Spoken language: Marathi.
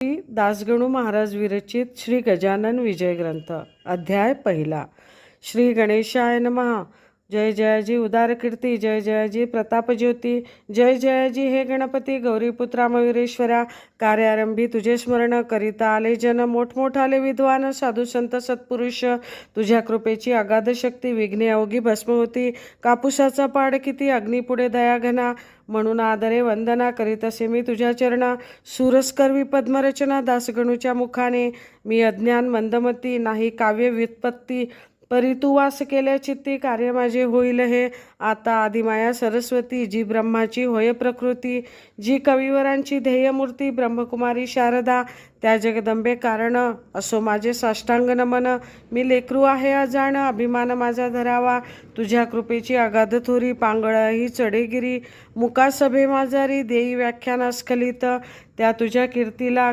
श्री दासगणू महाराज विरचित श्री गजानन विजय ग्रंथ अध्याय पहिला। श्री गणेशाय नमः। जय जयाजी उदार कीर्ती, जय जयाजी प्रताप ज्योती, जय जयाजी हे गणपती गौरीपुत्रा मयुरेश्वरा। कार्यारंभी तुझे स्मरण करिता आले जन, मोठमोठाले विद्वान साधू संत सत्पुरुष। तुझ्या कृपेची अगाध शक्ती, विघ्ने अवघी भस्म होती। कापूसाचा पाड किती, अग्निपुढे दया घना। म्हणून आदरे वंदना करीत असे मी तुझ्या चरणा। सुरस्करवी पद्मरचना दासगणूच्या मुखाने, मी अज्ञान मंदमती, नाही काव्य व्युत्पत्ती। परी तू वास केल्या चित्ती, कार्य माझे होईल हे आता। आदिमाया सरस्वती, जी ब्रह्माची होय प्रकृती, जी कविवरांची ध्येयमूर्ती, ब्रह्मकुमारी शारदा, त्या जगदंबे कारण। असो माझे साष्टांग नमन, मी लेकरू आहे अजाण, अभिमान माझा धरावा। तुझ्या कृपेची अगाध थोरी, पांगळही चढेगिरी। मुका सभे माझारी, देई व्याख्यान अस्खलित, त्या तुझ्या कीर्तीला